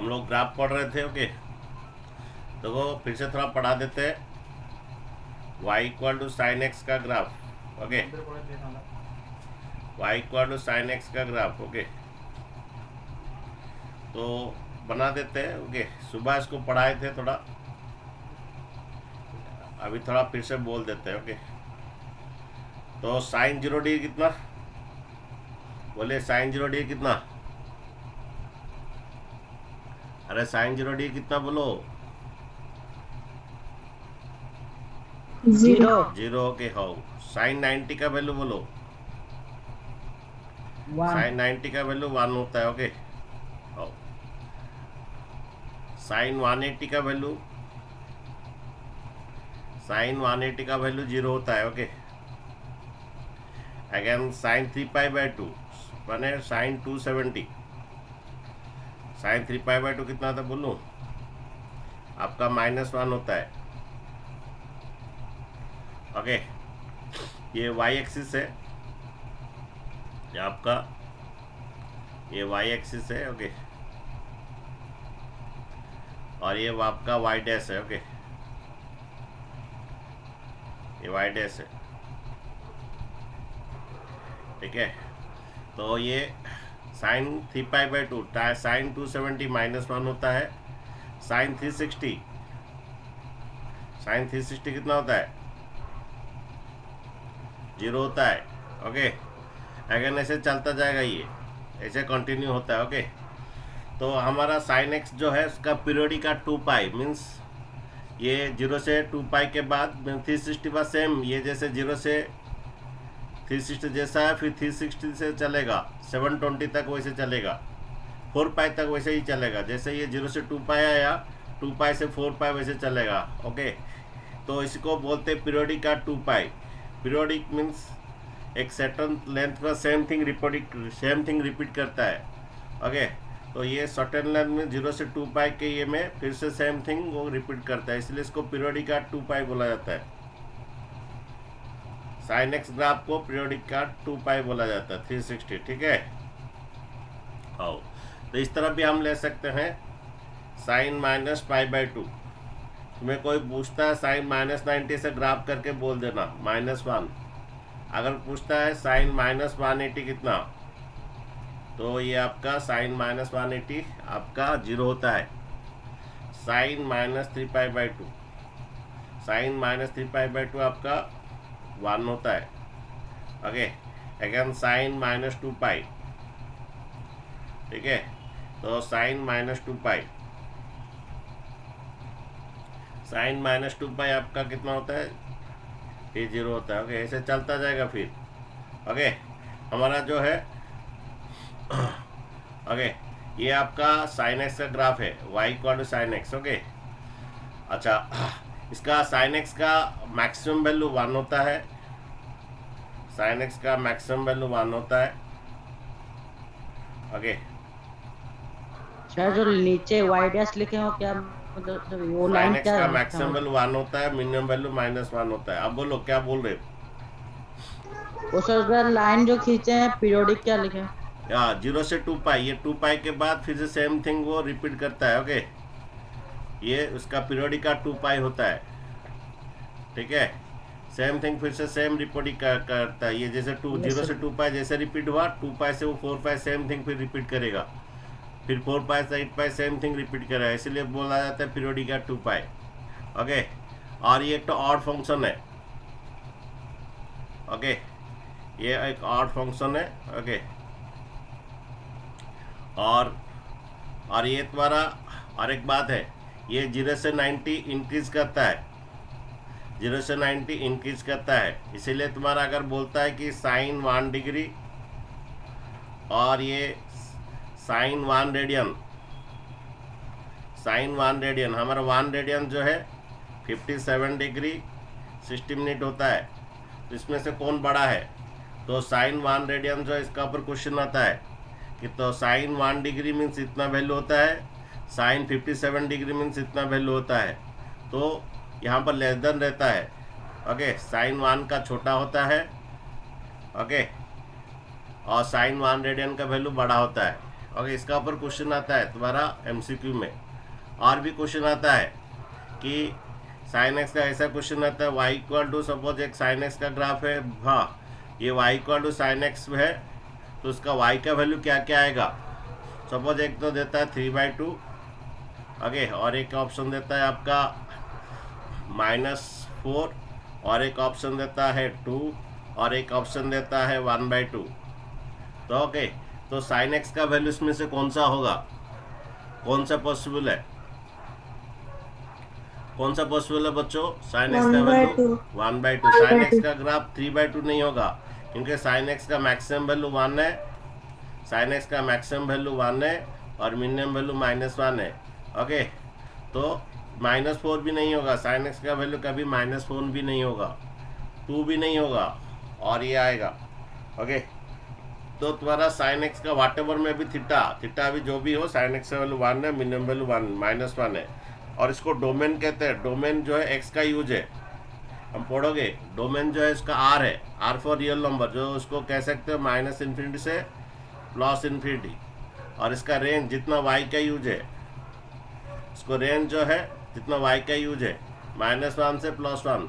हम लोग ग्राफ पढ़ रहे थे। ओके, तो वो फिर से थोड़ा पढ़ा देते हैं। y equal to sine x का ग्राफ। Okay, y equal to sine x का ग्राफ। ओके, तो बना देते हैं। ओके, सुबह इसको पढ़ाए थे थोड़ा, अभी थोड़ा फिर से बोल देते हैं। ओके, तो साइन 0 डिग्री कितना, बोले साइन 0 डिग्री कितना? अरे साइन 0 डिग्री कितना बोलो? 0 0। ओके, हाउ साइन 90 का वैल्यू बोलो? 1 साइन 90 का वैल्यू 1 होता है। ओके, हाउ साइन 180 का वैल्यू, साइन 180 का वैल्यू 0 होता है। ओके, अगेन साइन 3π/2 माने साइन 270, साइन 3π/2 कितना था बोलूँ? आपका -1 होता है। ओके, ये वाई एक्सिस है, ये आपका ये वाई एक्सिस है। ओके, और ये आपका वाई डैश है। ओके, ये वाई डैश है। ठीक है, तो ये साइन 3π/2 साइन 270 -1 होता है। साइन 360, साइन 360 कितना होता है? 0 होता है। ओके, अगेन ऐसे चलता जाएगा, ये ऐसे कंटिन्यू होता है। ओके, तो हमारा साइन एक्स जो है उसका पीरियोडिक का 2π मीन्स ये 0 से 2π के बाद 360 बाद सेम, ये जैसे 0 से 360 जैसा है, फिर 360 से चलेगा 720 तक वैसे चलेगा, 4π तक वैसे ही चलेगा। जैसे ये 0 से 2π आया, 2π से 4π वैसे चलेगा। ओके, तो इसको बोलते हैं पीरियोडिक का 2π। पीरियोडिक मीन्स एक सर्टेन लेंथ का सेम थिंग रिपीट करता है। ओके, तो ये सर्टेन लेंथ में 0 से 2π के ये में फिर से सेम थिंग वो रिपीट करता है, इसलिए इसको पीरियोडिक का 2π बोला जाता है। साइन एक्स ग्राफ को पीरियोडिक का 2π बोला जाता है, 360। ठीक है, आओ, तो इस तरह भी हम ले सकते हैं साइन -π/2। तुम्हें कोई पूछता है साइन -90 से ग्राफ करके बोल देना -1। अगर पूछता है साइन -180 कितना, तो ये आपका साइन -180 आपका 0 होता है। साइन -3π/2, साइन -3π/2 आपका 1 होता है। Okay, again sine -2π। ठीक है, तो साइन -2π, साइन -2π आपका कितना होता है? ये 0 होता है। ओके, ऐसे चलता जाएगा फिर। ओके, हमारा जो है ओके, ये आपका साइन एक्स का ग्राफ है, y equal to sine x. Okay, अच्छा, इसका साइन एक्स का मैक्सिमम वैल्यू 1 होता है, साइन एक्स का मैक्सिमम वैल्यू 1 होता है। ओके, सर जो नीचे वाई डैश लिखे हो क्या, मतलब वो साइन लाइन एक्स क्या का है? मैक्सिमम वैल्यू 1 होता है, मिनिमम वैल्यू -1 होता है। अब बोलो क्या बोल रहे हो? वो सर लाइन जो खींचे हैं पीरियोडिक क्या लिखे? 0 से 2π, ये 2π के बाद फिर से सेम थिंग वो रिपीट करता है। ओके, ये उसका पीरियोडिक का 2π होता है। ठीक है, सेम थिंग फिर से सेम रिपोर्टिंग करता है। ये जैसे 0 से 2π जैसे रिपीट हुआ, 2π से वो 4π सेम थिंग फिर रिपीट करेगा, फिर 4π से 8π सेम थिंग रिपीट करेगा, इसलिए बोला जाता है पीरियोडिक का 2π। ओके, और ये एक तो ऑड फंक्शन है। ओके, ये एक ऑड फंक्शन है। ओके, और ये तुम्हारा और एक बात है, ये 0 से 90 इंक्रीज करता है, 0 से 90 इंक्रीज करता है। इसीलिए तुम्हारा अगर बोलता है कि साइन 1 डिग्री और ये साइन 1 रेडियन, साइन 1 रेडियन, हमारा 1 रेडियन जो है 57 डिग्री 60 मिनट होता है। तो इसमें से कौन बड़ा है? तो साइन 1 रेडियन जो है, इसका ऊपर क्वेश्चन आता है कि तो साइन 1 डिग्री मीन्स इतना वैल्यू होता है, साइन 57 डिग्री मीन्स इतना वैल्यू होता है। तो यहाँ पर लेस देन रहता है। ओके, साइन 1 का छोटा होता है। ओके, और साइन 1 रेडियन का वैल्यू बड़ा होता है। ओके, इसका ऊपर क्वेश्चन आता है तुम्हारा एमसीक्यू में। और भी क्वेश्चन आता है कि साइन एक्स का ऐसा क्वेश्चन आता है, वाई इक्वल टू सपोज एक साइन एक्स का ग्राफ है, हाँ ये y equal to sine x है, तो उसका वाई का वैल्यू क्या क्या आएगा। सपोज एक तो देता है 3/2, ओके, और एक ऑप्शन देता है आपका -4, और एक ऑप्शन देता है 2, और एक ऑप्शन देता है 1/2। तो ओके, तो साइन एक्स का वैल्यू इसमें से कौन सा होगा, कौन सा पॉसिबल है, कौन सा पॉसिबल है बच्चों। साइन एक्स का वैल्यू 1/2। साइन एक्स का ग्राफ 3/2 नहीं होगा, क्योंकि साइन एक्स का मैक्सिमम वैल्यू 1 है, साइन एक्स का मैक्सिमम वैल्यू 1 है और मिनिमम वैल्यू -1 है। ओके, तो -4 भी नहीं होगा, साइन एक्स का वैल्यू कभी -4 भी नहीं होगा, 2 भी नहीं होगा, और ये आएगा। ओके, तो तुम्हारा साइन एक्स का वाटेवर में भी थीटा भी जो भी हो, साइन एक्स का वैल्यू 1 है, मिनिमम वैल्यू -1 है। और इसको डोमेन कहते हैं। डोमेन जो है एक्स का यूज है, हम पढ़ोगे। डोमेन जो है इसका आर है, आर फॉर रियल नंबर, जो उसको कह सकते हो -∞ से +∞। और इसका रेंज जितना वाई का यूज है, इसको रेंज जो है जितना वाई का यूज है -1 से +1,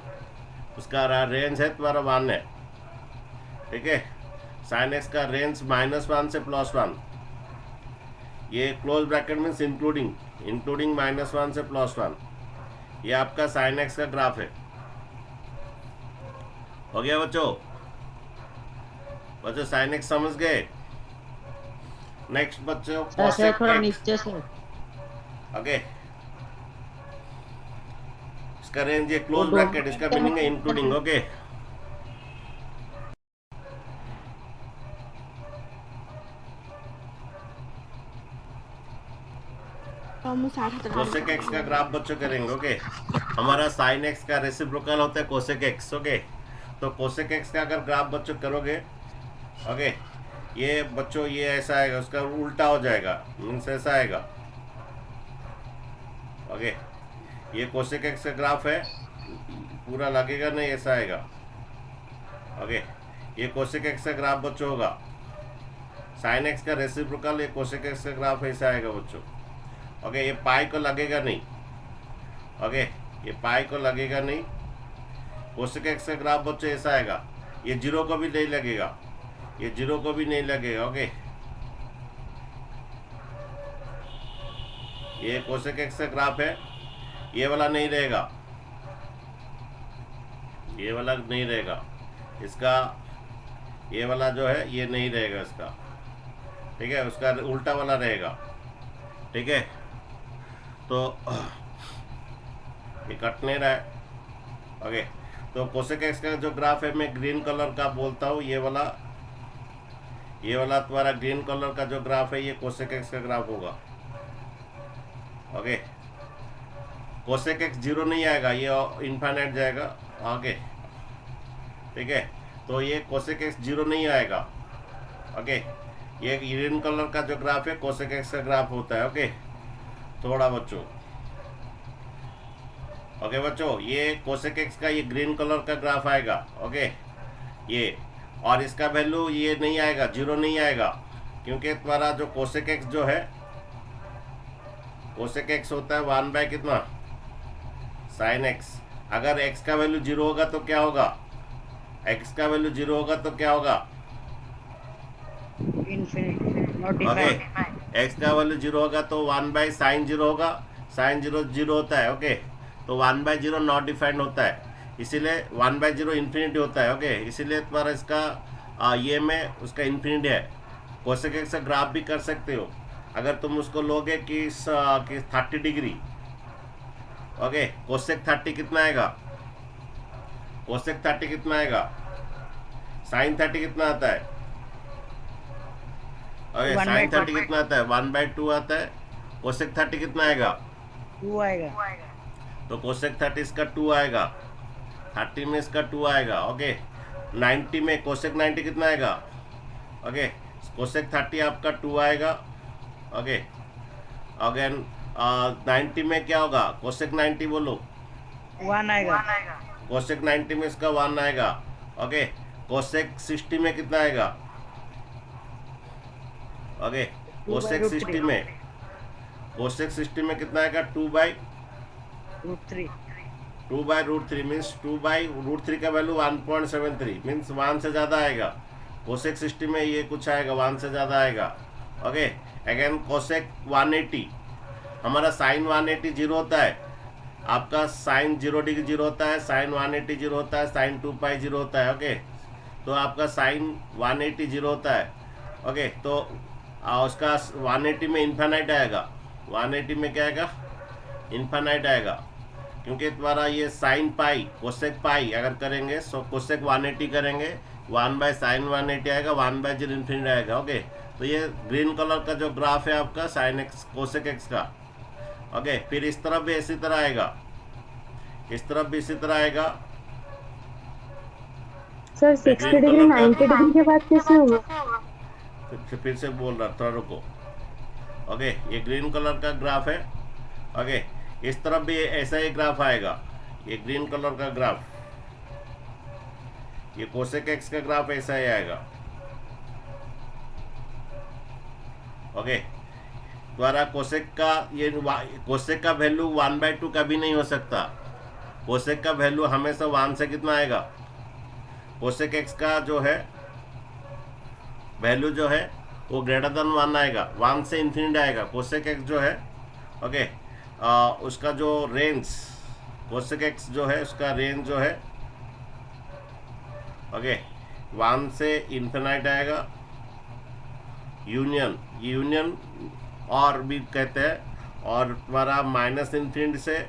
उसका रेंज है तुम्हारा 1 है। ठीक है, साइन एक्स का रेंज -1 से +1, ये क्लोज ब्रैकेट मीन्स इंक्लूडिंग -1 से +1, ये आपका साइन एक्स का ग्राफ है। हो गया बच्चों, बच्चों साइन एक्स समझ गए। नेक्स्ट बच्चों सर थोड़ा कोसेक नीचे से। ओके, इसका रेंज ये क्लोज ब्रैकेट, इसका मीनिंग है इंक्लूडिंग। ओके, कोसेक एक्स का ग्राफ बच्चों करेंगे। ओके, हमारा साइन एक्स का रेसिप्रोकल होता है कोसेक एक्स। ओके, तो कोसेक एक्स का अगर ग्राफ बच्चों करोगे, ओके, ये बच्चों ये ऐसा आएगा, उसका उल्टा हो जाएगा, मीन्स ऐसा आएगा। ओके, ये कोसेक एक्स का ग्राफ है, पूरा लगेगा नहीं, ऐसा आएगा। ओके, ये कोसेक एक्स का ग्राफ बच्चों होगा। साइन एक्स का रेसिप्रोकल, ये कोसेक एक्स का ग्राफ ऐसा आएगा बच्चों। ओके, ये पाई को लगेगा नहीं। ओके, ये पाई को लगेगा नहीं। कोसेक एक्स का ग्राफ बच्चों ऐसा आएगा, ये 0 को भी नहीं लगेगा, ये 0 को भी नहीं लगेगा। ओके, ये कोसेक एक्स का ग्राफ है, ये वाला नहीं रहेगा, ये वाला नहीं रहेगा, इसका ये वाला जो है ये नहीं रहेगा इसका। ठीक है, उसका उल्टा वाला रहेगा। ठीक है, तो ये कट नहीं रहा है। ओके, तो कोसेक एक्स का जो ग्राफ है मैं ग्रीन कलर का बोलता हूँ, ये वाला तुम्हारा ग्रीन कलर का जो ग्राफ है ये कोसेक एक्स का ग्राफ होगा। ओके, कोसेक एक्स 0 नहीं आएगा, ये इनफाइनाइट जाएगा आगे। ठीक है, तो ये कोसेक एक्स 0 नहीं आएगा। ओके, ये ग्रीन कलर का जो ग्राफ है कोसेक एक्स का ग्राफ होता है। ओके, थोड़ा बच्चों, ओके बच्चों, ये कोसेक एक्स का ये ग्रीन कलर का ग्राफ आएगा। ओके, ये और इसका वैल्यू ये नहीं आएगा, 0 नहीं आएगा, क्योंकि तुम्हारा जो कोसेक एक्स जो है, कोसेक एक्स होता है 1 कितना साइन एक्स। अगर एक्स का वैल्यू 0 होगा तो क्या होगा, एक्स का वैल्यू 0 होगा तो क्या होगा, ओके, एक्स का वैल्यू 0 होगा तो 1/sin 0 होगा, साइन 0 0 होता है। ओके, तो 1/0 नॉट डिफाइंड होता है, इसीलिए 1/0 इन्फिनिटी होता है। ओके, इसीलिए तुम्हारा इसका ये में उसका इन्फिनिटी है। कोसेक एक्स का ग्राफ भी कर सकते हो अगर तुम उसको लोगे कि 30 डिग्री। ओके, कोसेक 30 कितना आएगा, कोसेक 30 कितना आएगा, साइन 30 कितना आता है, ओके, साइन 30 कितना आता है 1/2 आता है। कोसेक 30 कितना आएगा, 2 आएगा। तो कोसेक 30 इसका 2 आएगा, 30 में इसका 2 आएगा। ओके, 90 में कोसेक 90 कितना आएगा, ओके, कोसेक 30 आपका 2 आएगा। ओके, अगेन 90 में क्या होगा, कोसेक 90 बोलो, 1 आएगा। कोसेक 90 में इसका 1 आएगा। ओके, कोसेक 60 में कितना आएगा, ओके, कोसेक 60 में, कोसेक 60 में कितना आएगा? 2/√3। 2/√3 मीन्स 2/√3 का वैल्यू 1.73 मीन्स 1 से ज़्यादा आएगा। कोसेक 60 में ये कुछ आएगा 1 से ज़्यादा आएगा। ओके, अगेन कोसेक 180, हमारा साइन 180 जीरो होता है, आपका साइन 0 डिग्री जीरो होता है, साइन 180 जीरो होता है, साइन 2π जीरो होता है। ओके, तो आपका साइन 180 जीरो होता है। ओके, तो उसका 180 में इन्फानाइट आएगा, 180 में क्या आएगा? इन्फानाइट आएगा, क्योंकि तुम्हारा ये साइन पाई कोसेक पाई अगर करेंगे सो कोसेक 180 करेंगे 1/sin 180 आएगा, 1/0 इन्फिनिटी आएगा। ओके, तो ये ग्रीन कलर का जो ग्राफ है आपका साइन एक्स कोसेक एक्स का। ओके, फिर इस तरफ भी इसी तरह आएगा, इस तरफ भी इसी तरह आएगा। सर 60 डिग्री 90 डिग्री के बाद कैसे होगा? फिर से बोल रहा, थोड़ा रुको। ओके, ये ग्रीन कलर का ग्राफ है। ओके, इस तरफ भी ऐसा ही ग्राफ आएगा, ये ग्रीन कलर का ग्राफ, ये कोसेक एक्स का ग्राफ ऐसा ही आएगा। ओके, द्वारा कोसेक का ये कोसेक का वैल्यू 1/2 कभी नहीं हो सकता। कोसेक का वैल्यू हमेशा 1 से कितना आएगा? कोसेक एक्स का जो है वैल्यू जो है वो ग्रेटर देन 1 आएगा, 1 से इन्फिनिटी आएगा। कोसेक एक्स जो है ओके, उसका जो रेंज कोसेक एक्स जो है उसका रेंज जो है ओके 1 से इन्फिनाइट आएगा। यूनियन और भी कहते हैं, और तुम्हारा माइनस इन्फिनिटी से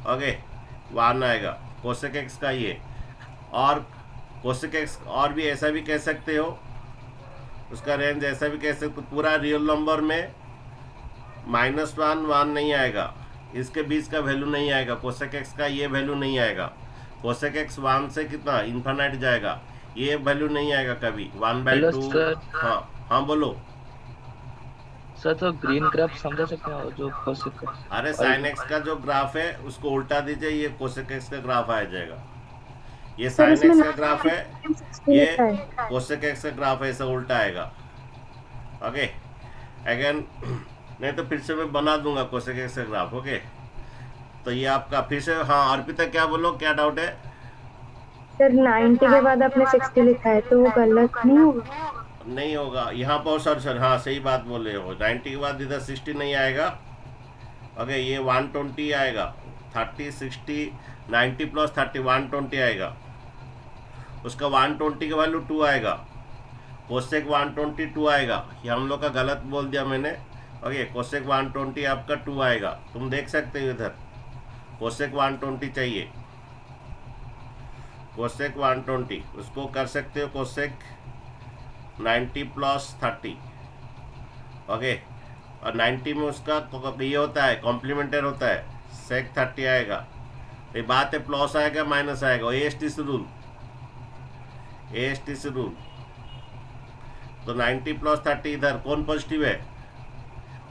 ओके 1 आएगा कोसेक एक्स का ये। और कोसेक एक्स और भी ऐसा भी कह सकते हो, उसका रेंज ऐसा भी कह सकते हो, पूरा रियल नंबर में -1 1 नहीं आएगा, इसके बीच का वैल्यू नहीं आएगा, कोसेक एक्स का ये वैल्यू नहीं आएगा। कोसेक एक्स 1 से कितना इन्फिनिट जाएगा, ये वैल्यू नहीं आएगा कभी 1/2। हाँ बोलो सर, तो ग्रीन ग्राफ समझा सकते हैं जो कोसेक का? अरे साइन एक्स का जो ग्राफ है उसको उल्टा दीजिए, ये कोसेक एक्स का ग्राफ आ जाएगा। ये साइन एक्स का ग्राफ है, ये कोसेक एक्स का ग्राफ है, ऐसा उल्टा आएगा। ओके, अगेन नहीं तो फिर से मैं बना दूंगा कोसेक एक्स का ग्राफ। ओके, तो ये आपका फिर से। हाँ अर्पिता क्या बोलो, क्या डाउट है? सर 90 के बाद आपने 60 लिखा है तो वो गलत नहीं होगा? नहीं होगा यहाँ पर सर हाँ सही बात बोल रहे हो, 90 के बाद इधर 60 नहीं आएगा। ओके, ये 120 आएगा, 30 60 90 + 30 120 आएगा। उसका 120 का वैल्यू 2 आएगा, कोसेक 120 2 आएगा। ये हम लोग का गलत बोल दिया मैंने। ओके, कोसेक 120 आपका 2 आएगा, तुम देख सकते हो इधर कोसेक 120 चाहिए, कोसेक 120 उसको कर सकते हो कोसेक 90 + 30। ओके, और 90 में उसका ये होता है कॉम्प्लीमेंटर होता है, सेक 30 आएगा। ये बात है प्लस आएगा माइनस आएगा, AST से रूल, AST से रूल। तो 90 + 30 इधर कौन पॉजिटिव है?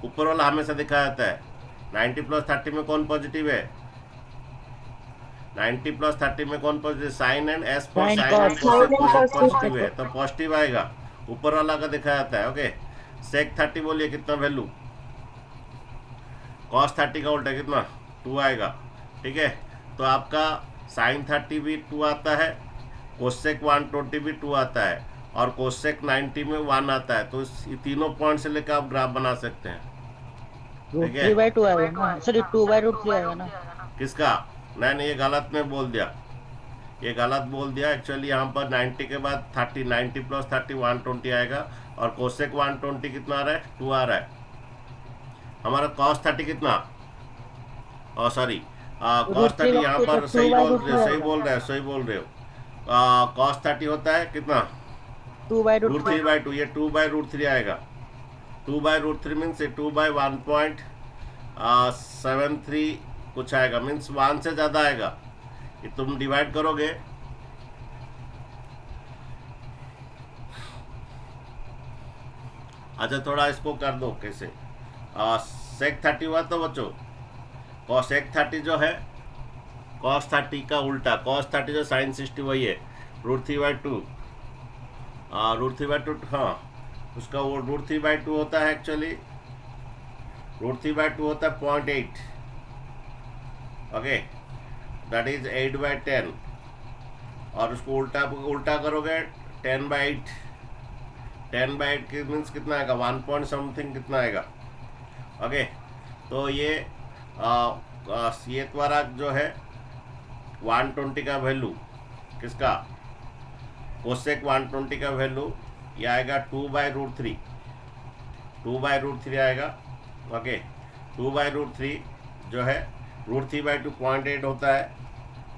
ऊपर वाला हमेशा दिखाया जाता है। 90 + 30 में कौन पॉजिटिव है? 90 + 30 में कौन positive? Sine and S for Sin sine cos, and cosec positive है, तो पॉजिटिव आएगा, ऊपर वाला का दिखाया जाता है। ओके, सेक 30 बोलिए कितना वैल्यू? cos 30 का उल्टा कितना? 2 आएगा। ठीक है, तो आपका साइन 30 भी 2 आता है, कोसेक 120 भी 2 आता है, और कोसेक 90 में 1 आता है। तो इस तीनों पॉइंट से लेकर आप ग्राफ बना सकते हैं। ठीक है, √3/2 आएगा ना, सॉरी 2/√3 आएगा ना। किसका? नहीं ये गलत में बोल दिया, ये गलत बोल दिया। एक्चुअली यहाँ पर 90 के बाद 30 90 + 30 120 आएगा, और कोसेक 120 कितना आ रहा है? 2 आ रहा है। हमारा cos 30 कितना? सॉरी cos 30 यहाँ पर सही बोल रहे हो। cos 30 होता है कितना? 2/√3। ये 2/√3 आएगा। 2/√3 मीन्स 2/1.73 कुछ आएगा, मीन्स 1 से ज़्यादा आएगा। ये तुम डिवाइड करोगे अच्छा थोड़ा इसको कर दो कैसे। सेक 30 हुआ तो बच्चों, cosec 30 जो है cos 30 का उल्टा, cos 30 जो sin 60 वही है √3/2। √3/2 हाँ, उसका वो √3/2 होता है एक्चुअली, √3/2 होता है 0.8, ओके, दैट इज 8/10, और उसको उल्टा उल्टा करोगे 10/8, 10/8 की मीन्स कितना आएगा, 1 पॉइंट समथिंग कितना आएगा, ओके। तो ये तुम्हारा जो है 120 का वैल्यू, किसका, कोसेक 120 का वैल्यू ये आएगा 2/√3, 2/√3 आएगा, ओके। 2/√3 जो है √3/2 0.8 होता है,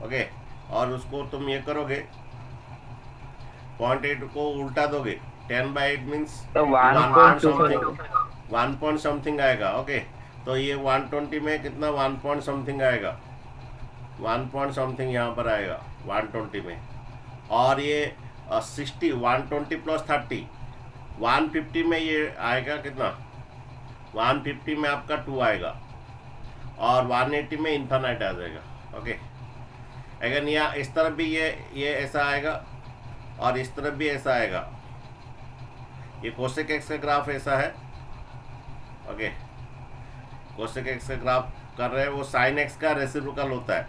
ओके। और उसको तुम ये करोगे 0.8 को उल्टा दोगे 10/8 मीन्स तो 1 पॉइंट समथिंग आएगा, ओके। तो ये 120 में कितना 1 पॉइंट समथिंग आएगा, 1 पॉइंट समथिंग यहाँ पर आएगा 120 में। और ये 60 120 प्लस 30 150 में ये आएगा कितना, 150 में आपका 2 आएगा, और 180 में इन्फिनिट आ जाएगा, ओके। अगर यहाँ इस तरफ भी ये ऐसा आएगा और इस तरफ भी ऐसा आएगा, ये कोसेक एक्स का ग्राफ ऐसा है, ओके। कोसेक एक्स का ग्राफ कर रहे हैं, वो साइन एक्स का रेसिप्रोकल होता है।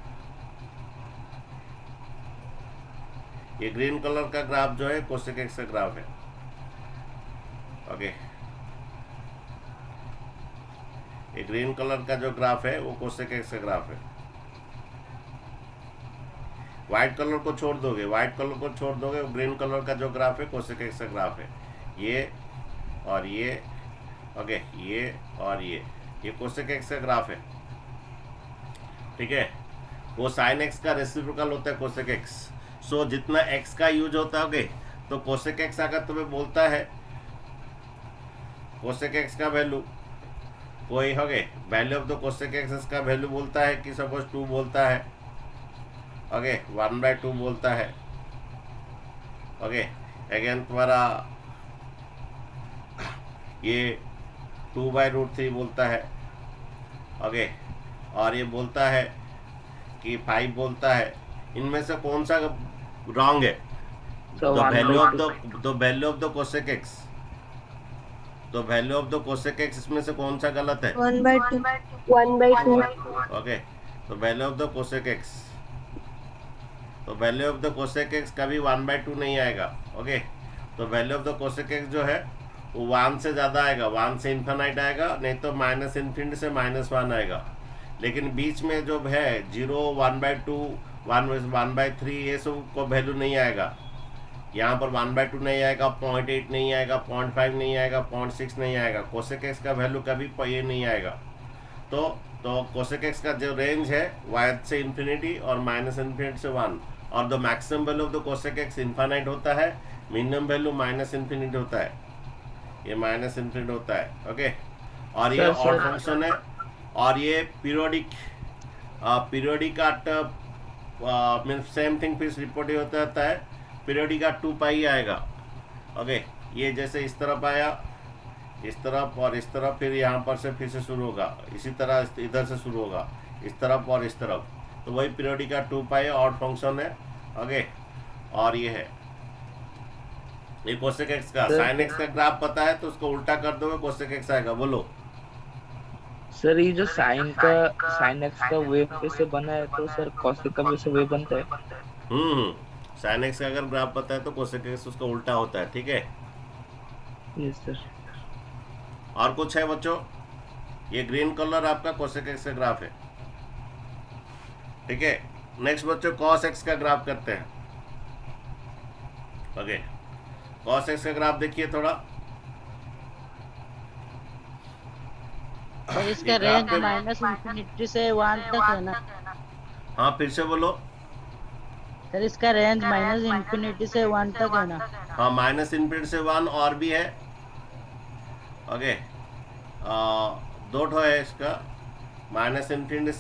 ये ग्रीन कलर का ग्राफ जो है कोसेक एक्स का ग्राफ है, ओके। ये ग्रीन कलर का जो ग्राफ है वो कोसेक एक्स का ग्राफ है। व्हाइट कलर को छोड़ दोगे, व्हाइट कलर को छोड़ दोगे, ग्रीन कलर का जो ग्राफ है कोसेक एक्स का ग्राफ है, ये और ये, ओके, ये और ये कोसेक एक्स का ग्राफ है, ठीक है। वो साइन एक्स का रेसिप्रोकल होता है कोसेक एक्स। सो जितना एक्स का यूज होता है, तो कोसेक एक्स अगर तुम्हें बोलता है कोसेक एक्स का वैल्यू कोई हो गए, value of the cosec x का वैल्यू बोलता है कि सपोज 2 बोलता है, ओके, 1/2 बोलता है, ओके। अगेन तुम्हारा ये 2/√3 बोलता है, ओके, और ये बोलता है कि 5 बोलता है। इनमें से कौन सा रॉन्ग है, So the value of 1/2. The value of the cosec x, तो value of the cosec x इसमें से कौन सा गलत है, 1/2, ओके। तो value of the cosec x, तो value of the cosec x कभी 1/2 नहीं आएगा, ओके। तो value of the cosec x जो है वो 1 से ज़्यादा आएगा, 1 से इन्फिनिट आएगा, नहीं तो -∞ से -1 आएगा। लेकिन बीच में जो है 0, 1/2, 1/3 ये सब को वैल्यू नहीं आएगा। यहाँ पर 1/2 नहीं आएगा, 0.8 नहीं आएगा, 0.5 नहीं आएगा, 0.6 नहीं आएगा। कोसेक एक्स का वैल्यू कभी ये नहीं आएगा। तो कोसेक एक्स का जो रेंज है 1 से इन्फिनिटी और -∞ से 1, और the maximum value of the cosec x infinite होता है, मिनिमम वैल्यू -∞ होता है, ये -∞ होता है, ओके। और ये ऑड फंक्शन है, और ये पीरियोडिक मीन्स सेम थिंग फिर रिपोर्ट होता रहता है। पीरियोडिक का 2π आएगा, ओके। ये जैसे इस तरफ आया, इस तरफ और इस तरफ, फिर यहाँ पर से फिर से शुरू होगा, इसी तरह इधर से शुरू होगा, इस तरफ और इस तरफ, तो वही पीरियोडिक का 2π ऑड फंक्शन है, ओके। और ये है ये कोसेक एक्स का, साइन एक्स का ग्राफ पता है तो उसको उल्टा कर दोगे कोसेक एक्स आएगा। बोलो सर, ये जो साइन एक्स का वेव कैसे बना है, तो सर कॉसेक का भी से वेव बनता है। साइन एक्स का अगर ग्राफ पता है तो कोसेक एक्स उसका उल्टा होता है, ठीक है। Yes sir. और कुछ है बच्चों? ये ग्रीन कलर आपका कोसेक एक्स का ग्राफ है, ठीक है। नेक्स्ट बच्चों कॉस एक्स का ग्राफ करते हैं, ओके। कॉस एक्स का ग्राफ देखिए थोड़ा, और इसका रेंज -∞ से 1 तक है ना? हाँ फिर से बोलो। सर इसका रेंज -∞ से 1 तक है ना? हाँ -∞ से 1 और भी है, ओके। 2 ठो है इसका, -∞ से -∞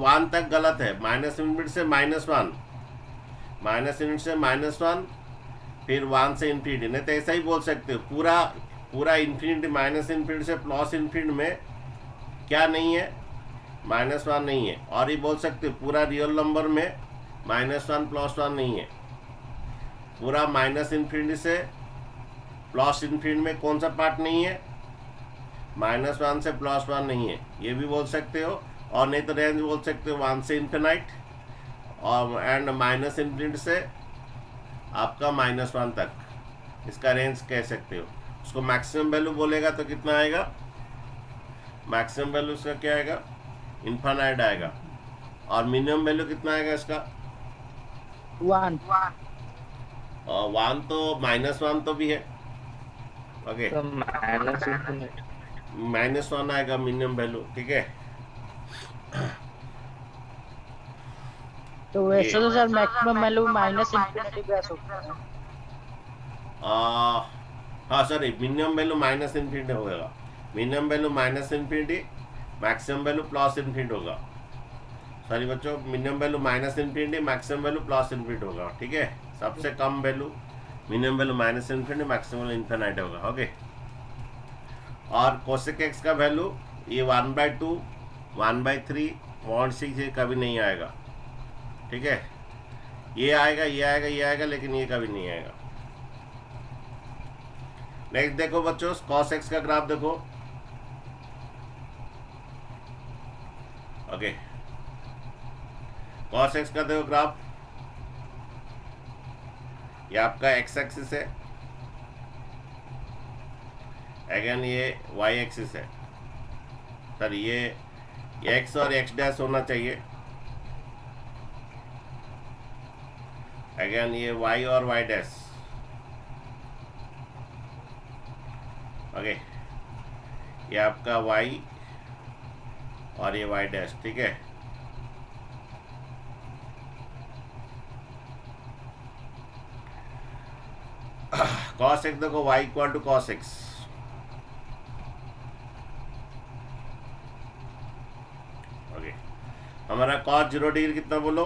1 तक गलत है, -∞ से -1, -∞ से -1, फिर 1 से इन्फिनिटी, नहीं तो ऐसा ही बोल सकते हो पूरा इन्फिनिटी, -∞ से +∞ में क्या नहीं है, -1 नहीं है। और ये बोल सकते हो पूरा रियल नंबर में -1 + 1 नहीं है, पूरा -∞ से प्लस इन्फिनिटी में कौन सा पार्ट नहीं है, -1 से +1 नहीं है, ये भी बोल सकते हो। और नहीं तो रेंज बोल सकते हो 1 से इन्फिनाइट और एंड -इन्फिनिटी से आपका -1 तक, इसका रेंज कह सकते हो। उसको मैक्सिमम वैल्यू बोलेगा तो कितना आएगा, मैक्सिमम वैल्यू इसका क्या आएगा, इन्फिनाइट आएगा। और मिनिमम वैल्यू कितना आएगा इसका, 1। और 1 तो -1 तो भी है, ओके, तो माइनस इन्फिनिट। -1 आएगा मिनिमम वैल्यू, ठीक है। तो वैसे तो सर मैक्सिमम वैल्यू -इन्फिनिटी पे आ सकता है। हाँ सॉरी, मिनिमम वैल्यू -इन्फिनिटी होगा, minimum value -infinity, maximum value +infinity होगा। सॉरी बच्चों, minimum value -infinity, maximum value +infinity होगा, ठीक है। सबसे कम वैल्यू minimum value -infinity, maximum value infinite होगा, ओके। और कोसेक एक्स का वैल्यू ये 1/2, 1/3, mod 6 ये कभी नहीं आएगा, ठीक है। ये आएगा, ये आएगा, ये आएगा, लेकिन ये कभी नहीं आएगा। नेक्स्ट देखो बच्चों, cos x का ग्राफ देखो, ओके। cos x का देखो ग्राफ, ये आपका x एक्सिस है, अगेन ये y एक्सिस है। सर ये x और x डैश होना चाहिए, अगेन ये y और y डैश, ओके। ये आपका y और ये y डैश, ठीक है। cos x देखो, y = cos x, ओके। हमारा cos 0 डिग्री कितना बोलो,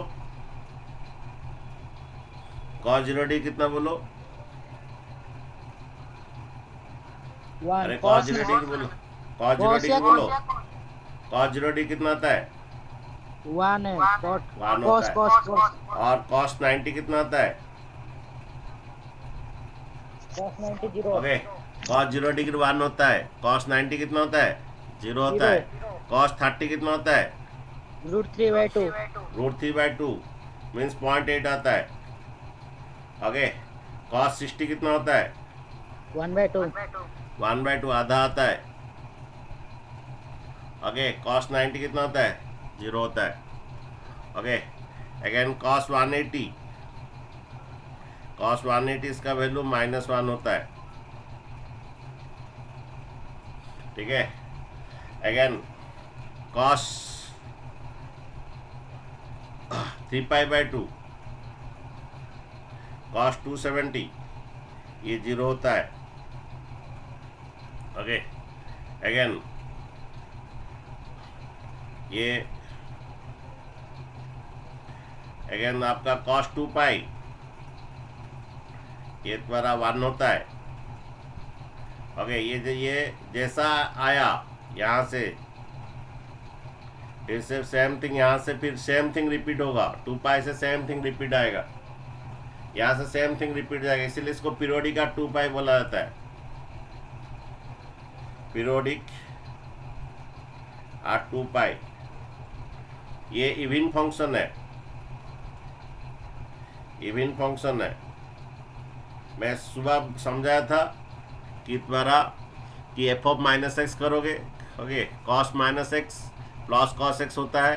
cos 0 डिग्री कितना बोलो, 1 अरे cos 0 डिग्री बोलो, cos 0 डिग्री बोलो, cos 0 डिग्री कितना आता है, 1 है। 1 cos होता है। cos cos और cos 90 कितना आता है, cos 90 0। ओके। cos 0 डिग्री 1 होता है, cos 90 कितना होता है, 0 होता है। cos 30 कितना होता है, √3/2। √3/2 मीन्स 0.8 आता है, ओके। cos 60 कितना होता है, 1/2। 1/2 आधा आता है, ओके। cos 90 कितना होता है, 0 होता है, ओके। अगेन cos 180, cos 180 इसका वैल्यू -1 होता है, ठीक है। अगेन cos 3π/2, cos 270 ये 0 होता है, ओके। अगेन ये अगेन आपका cos 2π ये तुम्हारा 1 होता है, ओके। ये जैसा आया यहाँ से, फिर से सेम थिंग यहाँ से, फिर सेम थिंग रिपीट होगा, 2π से सेम थिंग रिपीट आएगा, यहाँ से सेम थिंग रिपीट जाएगा, इसीलिए इसको पीरियोडिक का 2π बोला जाता है, पीरियोडिक 2π। ये इवन फंक्शन है, इवन फंक्शन है। मैं सुबह समझाया था कि तुम्हारा कि f(-x) करोगे, okay. cos -x plus cos x होता है,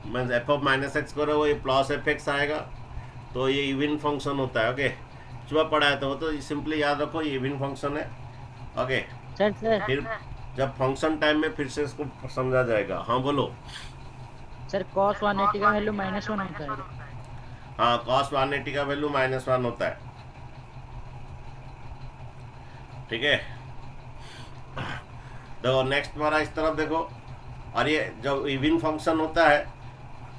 मीन्स f(-x) करोगे ये प्लस fx आएगा, तो ये इवन फंक्शन होता है, ओके। सुबह पढ़ाया था वो, तो सिंपली याद रखो ये इवन फंक्शन है, ओके। सर फिर जब फंक्शन टाइम में फिर से इसको समझा जाएगा। हाँ बोलो। सर cos 180 का वैल्यू -1 होता है। हाँ, cos 180 का वैल्यू -1 होता है, ठीक है। देखो नेक्स्ट हमारा इस तरफ देखो, और ये जब इवन फंक्शन होता है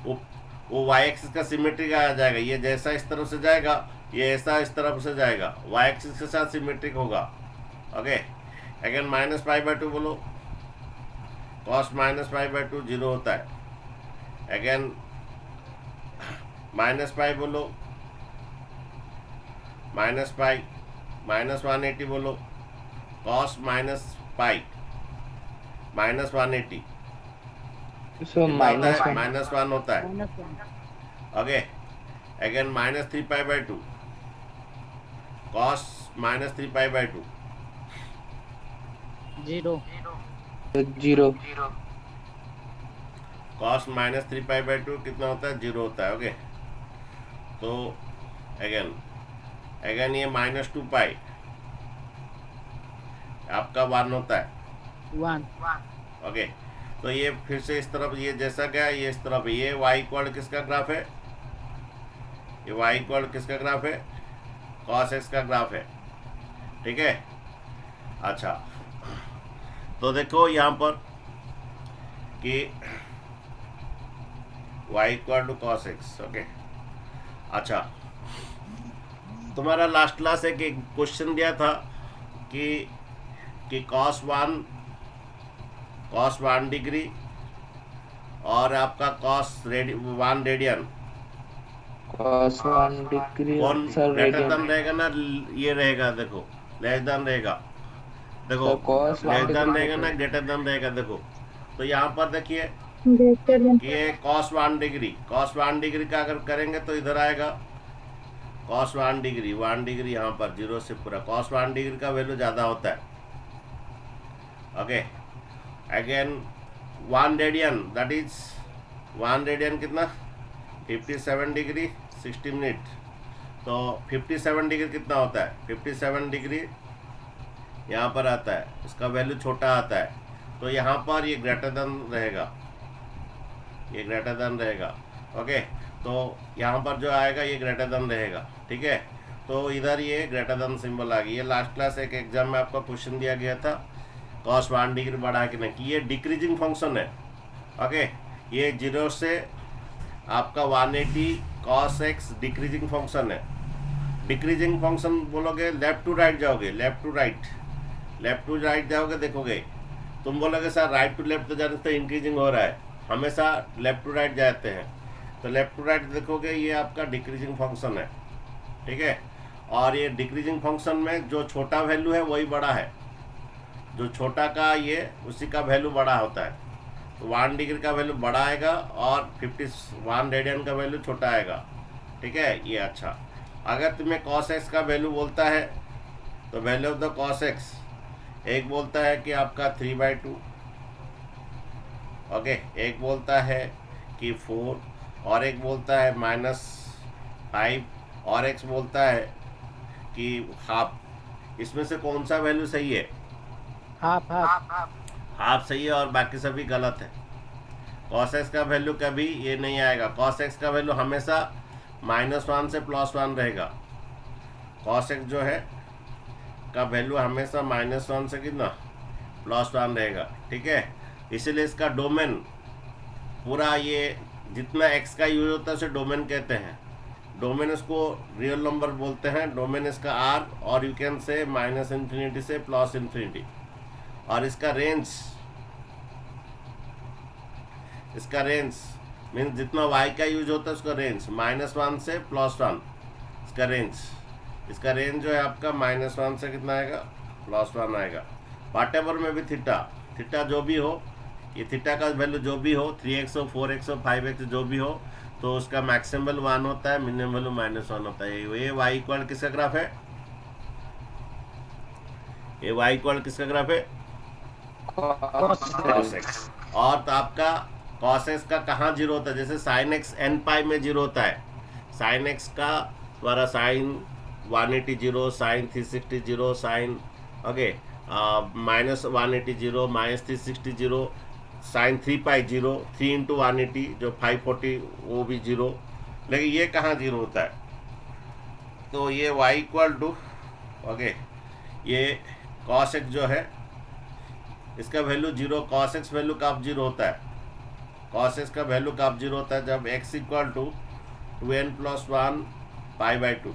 वो y एक्सिस का सिमेट्रिक आ जाएगा, ये जैसा इस तरफ से जाएगा ये ऐसा इस तरफ से जाएगा, y एक्सिस के साथ सिमेट्रिक होगा, ओके। अगेन -π/2 बोलो, cos -π/2 0 होता है, अगेन -π बोलो, -π -180 बोलो, कॉस माइनस पाई -180 सर कितना होता है? -1 -1 होता है। -1 ओके, अगेन -3π/2, कॉस -3π/2 0 0 कॉस -3π/2 कितना होता है? 0 होता है। ओके, तो अगेन ये -2π आपका 1 होता है। 1 ओके, तो ये फिर से इस तरफ, ये जैसा गया ये इस तरफ, ये y इक्वल किसका ग्राफ है? ये y इक्वल किसका ग्राफ है? cos x का ग्राफ है। ठीक है, अच्छा, तो देखो यहाँ पर कि y equal to cos x। Okay, अच्छा, तुम्हारा लास्ट क्लास एक क्वेश्चन दिया था कि cos 1 डिग्री और आपका cos 1 रेडियन cos 1 डिग्री कौन सर ग्रेटर रेडियन देन रहेगा ना? ये रहेगा, देखो लेस देन रहेगा, देखो sir cos 1 less than degree रहेगा ना ग्रेटर देन रहेगा। देखो तो यहाँ पर देखिए ग्रेटर देन कि ये cos 1 डिग्री का अगर करेंगे तो इधर आएगा cos 1 डिग्री यहाँ पर 0 से पूरा cos 1 डिग्री का वैल्यू ज़्यादा होता है। Okay, again 1 radian, that is 1 radian कितना? 57 डिग्री 60 मिनट। तो 57 डिग्री कितना होता है? 57 डिग्री यहाँ पर आता है, इसका वैल्यू छोटा आता है, तो यहाँ पर ये ग्रेटर देन रहेगा, ये ग्रेटर देन रहेगा। ओके, तो यहाँ पर जो आएगा ये ग्रेटर देन रहेगा। ठीक है, तो इधर ये ग्रेटर देन सिंबल आ गई। ये लास्ट क्लास एक एग्जाम में आपका क्वेश्चन दिया गया था, cos 1 डिग्री बढ़ा कि नहीं, कि ये डिक्रीजिंग फंक्शन है। ओके, ये 0 से आपका 180 cos x डिक्रीजिंग फंक्शन है। डिक्रीजिंग फंक्शन बोलोगे लेफ्ट टू राइट जाओगे, लेफ्ट टू राइट जाओगे, देखोगे तुम बोलोगे सर राइट टू लेफ्ट तो जाने तो इंक्रीजिंग हो रहा है, हमेशा लेफ्ट टू राइट जाते हैं, तो लेफ्ट टू राइट देखोगे ये आपका डिक्रीजिंग फंक्शन है। ठीक है, और ये डिक्रीजिंग फंक्शन में जो छोटा वैल्यू है वही बड़ा है, जो छोटा का ये उसी का वैल्यू बड़ा होता है। तो 1 डिग्री का वैल्यू बड़ा आएगा और 51 रेडियन का वैल्यू छोटा आएगा। ठीक है, ये अच्छा। अगर तुम्हें cos x का वैल्यू बोलता है तो value of the cos x एक बोलता है कि आपका 3/2, ओके, एक बोलता है कि 4, और एक बोलता है -5, और एक बोलता है कि हाफ। इसमें से कौन सा वैल्यू सही है? हाफ हाफ सही है और बाकी सभी गलत है। cos x का वैल्यू कभी ये नहीं आएगा, cos x का वैल्यू हमेशा -1 से +1 रहेगा। cos x जो है का वैल्यू हमेशा -1 से कितना +1 रहेगा। ठीक है, इसीलिए इसका डोमेन पूरा ये जितना x का यूज होता है उसे डोमेन कहते हैं। डोमेन इसको रियल नंबर बोलते हैं, डोमेन इसका r, और यू कैन से -∞ से +∞, और इसका रेंज मीन्स जितना y का यूज होता है उसका रेंज -1 से +1, इसका रेंज जो है आपका -1 से कितना आएगा? +1 आएगा। वाटेवर में भी थीटा जो भी हो, ये थीटा का वैल्यू जो भी हो, 3x हो, 4x हो, 5x जो भी हो, तो उसका मैक्सिमम वैल्यू 1 होता है, मिनिमम वैल्यू -1 होता है। ये y इक्वल किसका ग्राफ है? ये y इक्वल किसका ग्राफ है? cos x। और तो आपका cos x का कहाँ 0 होता है? जैसे sin x n π में 0 होता है, sin x का द्वारा sin 180 0, sin 360 0, sin okay -180 0, -360 0, sin 3π 0, 3 × 180 जो 540 वो भी 0, लेकिन ये कहाँ 0 होता है? तो ये y इक्वल टू ओके, ये cos x जो है इसका वैल्यू 0, cos x वैल्यू कब 0 होता है? cos x का वैल्यू कब 0 होता है? जब x equal to 2n + 1 π/2,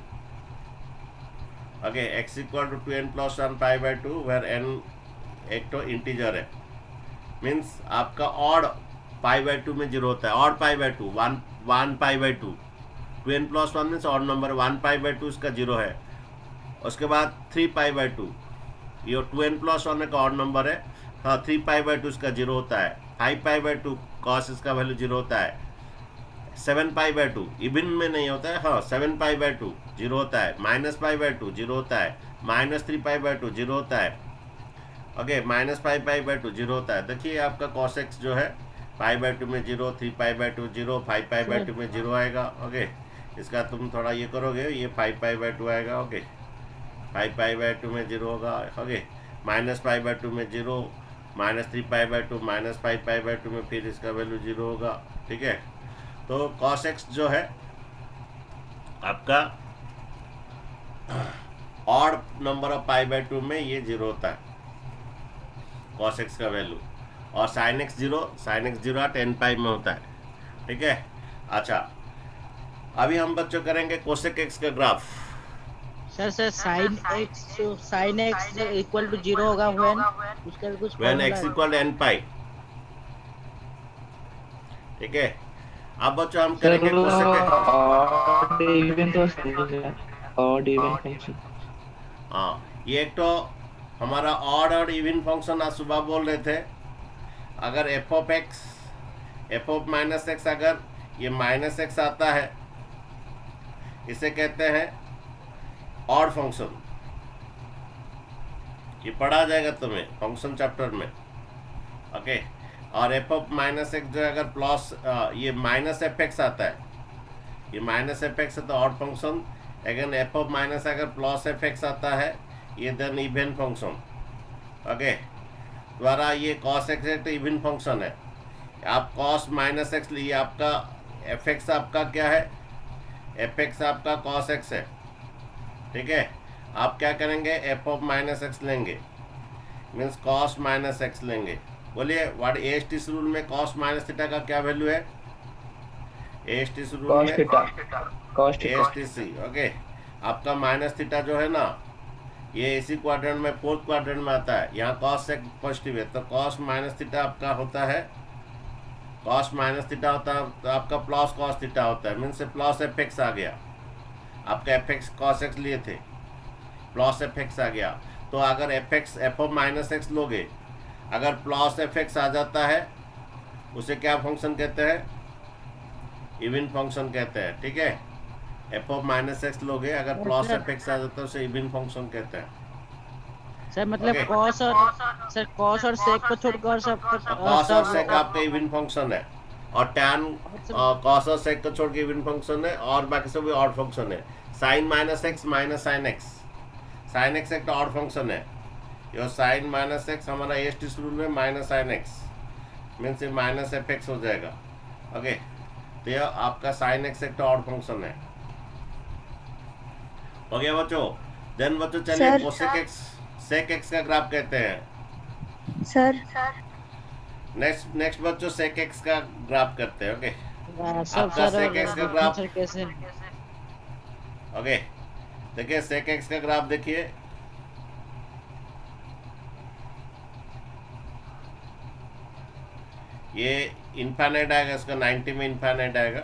okay, x equal to 2n + 1 π/2 where n एक तो इंटीजर है, मीन्स आपका ऑड π/2 में 0 होता है, odd π/2 1 π/2, 2n + 1 means odd number, 1 π/2 इसका 0 है, उसके बाद 3π/2, ये 2n+1 एक ऑड नंबर है। हाँ, 3π/2 इसका 0 होता है। 5π/2 कॉस इसका वैल्यू 0 होता है। 7π/2 इवन में नहीं होता है। हाँ, 7π/2 0 होता है। -π/2 0 होता है। -3π/2 0 होता है। ओके, -5π/2 0 होता है। देखिए आपका cos x जो है π/2 में 0, 3π/2 0, 5π/2 में 0 आएगा। ओके, इसका तुम थोड़ा ये करोगे, ये 5π/2 आएगा। ओके, 5π/2 में 0 होगा। ओके, -π/2 में 0, -3π/2, -5π/2 में फिर इसका वैल्यू 0 होगा। ठीक है, तो cos x जो है आपका ऑड नंबर ऑफ π/2 में ये 0 होता है cos x का वैल्यू, और sin x 0 10π में होता है। ठीक है, अच्छा अभी हम बच्चों करेंगे cosec x का graph. Sir sine x equal to 0 होगा व्हेन, उसका भी कुछ when फॉर्मूला x है? Equal nπ। ठीक है, अब बच्चों हम सर करेंगे cosec। ऑड इवन तो सही है, ऑड इवन फंक्शन। हाँ, ये एक तो हमारा ऑड और इवन फंक्शन आज सुबह बोल रहे थे। अगर f ऑफ -x अगर ये -x आता है, इसे कहते हैं ऑड फंक्शन। ये पढ़ा जाएगा तुम्हें फंक्शन चैप्टर में। ओके, और f ऑफ -x जो है अगर प्लस ये -fx आता है, ये -fx है तो ऑड फंक्शन। अगर f ऑफ माइनस अगर प्लस fx आता है, ये देन इवन फंक्शन। ओके, द्वारा ये cos x एक तो इवन फंक्शन है। आप cos -x लिए, आपका fx आपका क्या है, fx आपका cos x है। ठीक है, आप क्या करेंगे, f ऑफ -x लेंगे, मीन्स cos -x लेंगे। बोलिए व्हाट AST रूल में cos -θ का क्या वैल्यू है? AST रूल cos में theta, cos theta. ASTC। Okay, आपका -θ जो है ना, ये इसी क्वाड्रेंट में, फोर्थ क्वाड्रेंट में आता है। यहाँ cos एक पॉजिटिव है तो cos -θ आपका होता है, cos -θ होता है तो आपका प्लस cos θ होता है, मीन्स प्लस fx आ गया। आपका fx cos x लिए थे, प्लस fx आ गया। तो अगर f ऑफ -x लोगे, अगर प्लस fx आ जाता है, उसे क्या फंक्शन कहते हैं, इवन फंक्शन कहते हैं। ठीक है, f ऑफ -x लोगे, अगर प्लस fx आ जाता है उसे इवन फंक्शन कहते हैं। सर मतलब Okay. कॉस और सेक को छोड़कर सब cos और sec आपका इवन फंक्शन है, और tan cos और sec को छोड़ के इवन फंक्शन है, और बाकी सब ऑड फंक्शन है। sin -x minus sin x एक ऑड फंक्शन है। ये sin -x हमारा AST रूल में -sin x मीन्स ये -fx हो जाएगा। ओके, तो यह आपका sin x एक ऑड फंक्शन है। हो गया बच्चों? देन बच्चों चलिए sir. cosec x sec x का ग्राफ कहते हैं। सर नेक्स्ट बच्चों sec x का ग्राफ करते हैं। ओके, सब आपका सर sec x का ग्राफ। सर कैसे? ओके, देखिए sec x का ग्राफ देखिए। ये इनफाइनाइट आएगा, इसका 90 में इनफाइनाइट आएगा।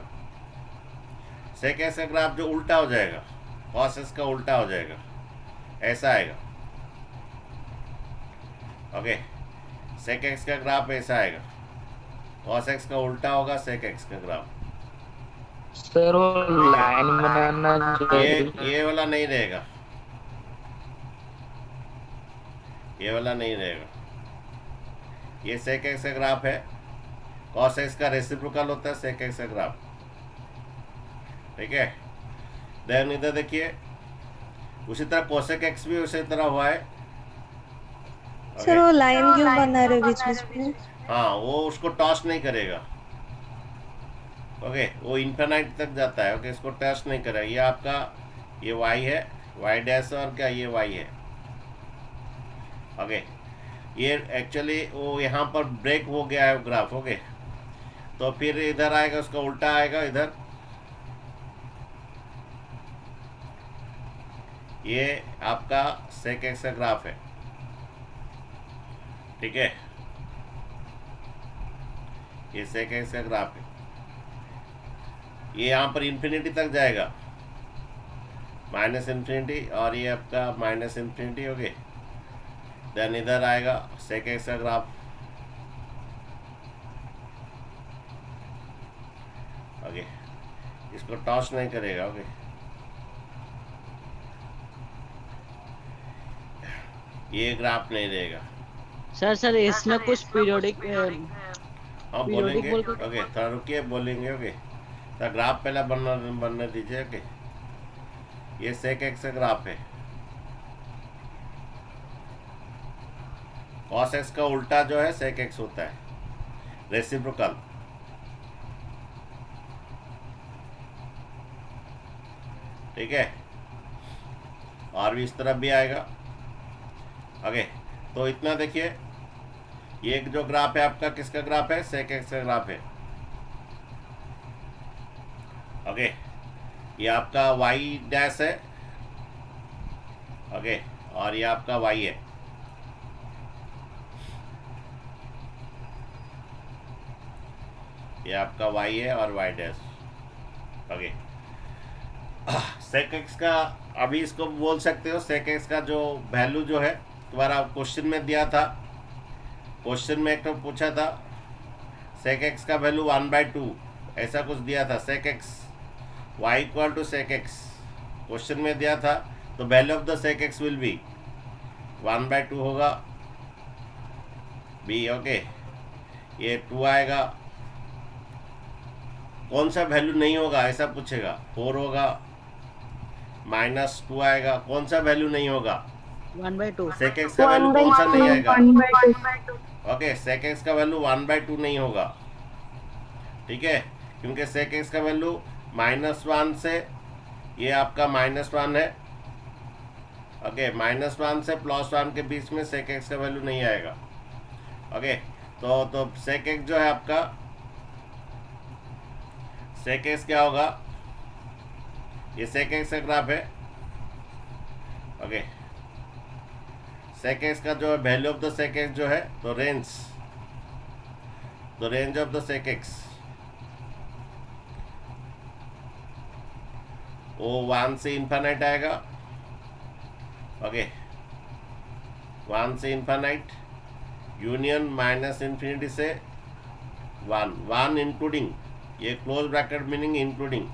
sec x का ग्राफ जो उल्टा हो जाएगा, cos x का उल्टा हो जाएगा, ऐसा आएगा। ओके, sec x का ग्राफ ऐसा आएगा, cos x का उल्टा होगा sec x का ग्राफ। सर वो लाइन बनाना जरूरी ये वाला नहीं रहेगा, ये वाला नहीं रहेगा। ये sec x का ग्राफ है, cos x का रेसिप्रोकल होता है sec x का ग्राफ। ठीक है, देन इधर देखिए, उसी तरह cosec x भी उसी तरह हुआ है। सर वो लाइन क्यों बना रहे बीच बीच में? हाँ, वो उसको टॉस नहीं करेगा। ओके, वो इन्फिनाइट तक जाता है। ओके, इसको टच नहीं करेगा। ये आपका ये y है, y डैश, और क्या ये y है। ओके, ये एक्चुअली वो यहाँ पर ब्रेक हो गया है ग्राफ। ओके, तो फिर इधर आएगा, उसका उल्टा आएगा इधर। ये आपका sec x का ग्राफ है। ठीक है, ये sec x का ग्राफ है। ये यहाँ पर इन्फिनिटी तक जाएगा, माइनस इन्फिनिटी और ये आपका माइनस इन्फिनिटी। ओके, देन इधर आएगा सेक एक्स का ग्राफ। ओके, इसको टॉस नहीं करेगा। ओके, ये ग्राफ नहीं रहेगा। सर इसमें कुछ पीरियोडिक हाँ पीरियोडिक बोलेंगे। बोल कर ओके, थोड़ा रुकिए, बोलेंगे। ओके, तो ग्राफ पहले बनने दीजिए। ओके, ये सेक एक्स का ग्राफ है। कॉस एक्स का उल्टा जो है सेक एक्स होता है, रेसिप्रोकल। ठीक है, और भी इस तरफ भी आएगा। ओके, तो इतना देखिए, ये जो ग्राफ है आपका किसका ग्राफ है? सेक एक्स का ग्राफ है। ओके, ये आपका वाई डैश है। ओके, और ये आपका वाई है। ये आपका वाई है और y dash. Okay, sec x का अभी इसको बोल सकते हो, सेक एक्स का जो वैल्यू जो है तुम्हारा क्वेश्चन में दिया था, क्वेश्चन में एक तो पूछा था सेक एक्स का वैल्यू 1/2 ऐसा कुछ दिया था। Sec x y equal to sec x question में दिया था, तो value of the sec x will be 1/2 होगा बी। ओके, ये 2 आएगा। कौन सा वैल्यू नहीं होगा ऐसा पूछेगा? 4 होगा, -2 आएगा। कौन सा वैल्यू नहीं होगा? 1/2। सेक एक्स का वैल्यू कौन सा नहीं आएगा? 1/2। ओके, सेक एक्स का वैल्यू 1/2 नहीं होगा। ठीक है, क्योंकि सेक एक्स का वैल्यू -1 से, ये आपका -1 है। ओके, -1 से +1 के बीच में सेक एक्स का वैल्यू नहीं आएगा। ओके, तो सेक एक्स जो है आपका, सेक एक्स क्या होगा? ये सेक एक्स का ग्राफ है। ओके, सेक एक्स का जो value of the sec x जो है, तो range of the sec x वो 1 से इन्फानाइट आएगा। ओके, 1 से इन्फानाइट यूनियन -इन्फिनिटी से 1 इंक्लूडिंग, ये close bracket meaning including.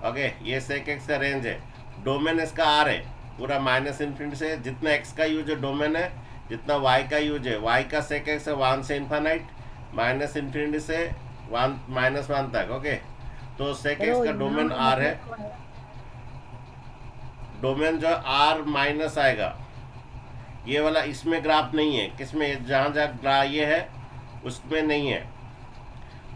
Okay, ये सेक एक्स का रेंज है। डोमेन इसका आर है, पूरा -इन्फिनिटी से जितना एक्स का यूज है डोमेन है, जितना वाई का यूज है। वाई का सेक एक्स है 1 से इन्फानाइट, -इन्फिनिटी से 1 -1 तक। ओके, तो सेक एक्स का डोमेन आर है। डोमेन जो आर माइनस आएगा, ये वाला इसमें ग्राफ नहीं है। किसमें? जहाँ जहाँ ये है उसमें नहीं है।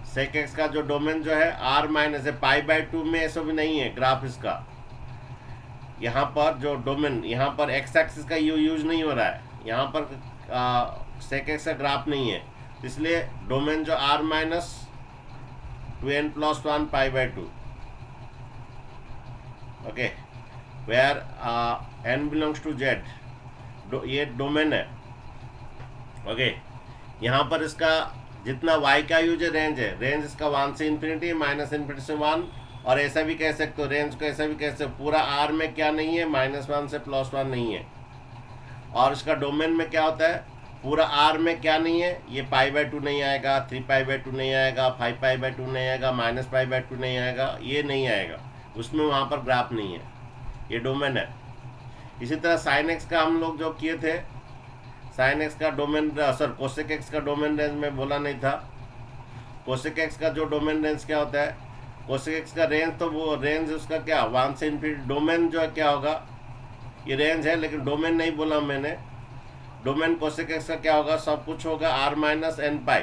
सेक एक्स का जो डोमेन जो है आर माइनस है, π/2 में ऐसा भी नहीं है ग्राफ इसका। यहाँ पर जो डोमेन, यहाँ पर एक्स एक्सिस का यूज नहीं हो रहा है, यहाँ पर सेक एक्स का ग्राफ नहीं है, इसलिए डोमेन जो r - 2n+1 π/2। Okay, where n belongs to z, ये डोमेन है। ओके, यहाँ पर इसका जितना y का यूज है रेंज है, रेंज इसका 1 से इन्फिनिटी, -इन्फिनिटी से 1, और ऐसा भी कह सकते हो रेंज को, ऐसा भी कह सकते हो पूरा r में क्या नहीं है, -1 से +1 नहीं है। और इसका डोमेन में क्या होता है, पूरा r में क्या नहीं है, ये π/2 नहीं आएगा, 3π/2 नहीं आएगा, 5π/2 नहीं आएगा, -π/2 नहीं आएगा, ये नहीं आएगा, उसमें वहाँ पर ग्राफ नहीं है, ये डोमेन है। इसी तरह साइन एक्स का हम लोग जो किए थे, साइन एक्स का डोमेन, कोसेक एक्स का डोमेन रेंज में बोला नहीं था। कोसेक एक्स का जो डोमेन रेंज क्या होता है, कोसेक एक्स का रेंज, तो वो रेंज उसका क्या 1 से इन्फिनिटी। डोमेन जो है क्या होगा, ये रेंज है लेकिन डोमेन नहीं बोला मैंने। डोमेन कोसेक एक्स का क्या होगा, सब कुछ होगा r - n π।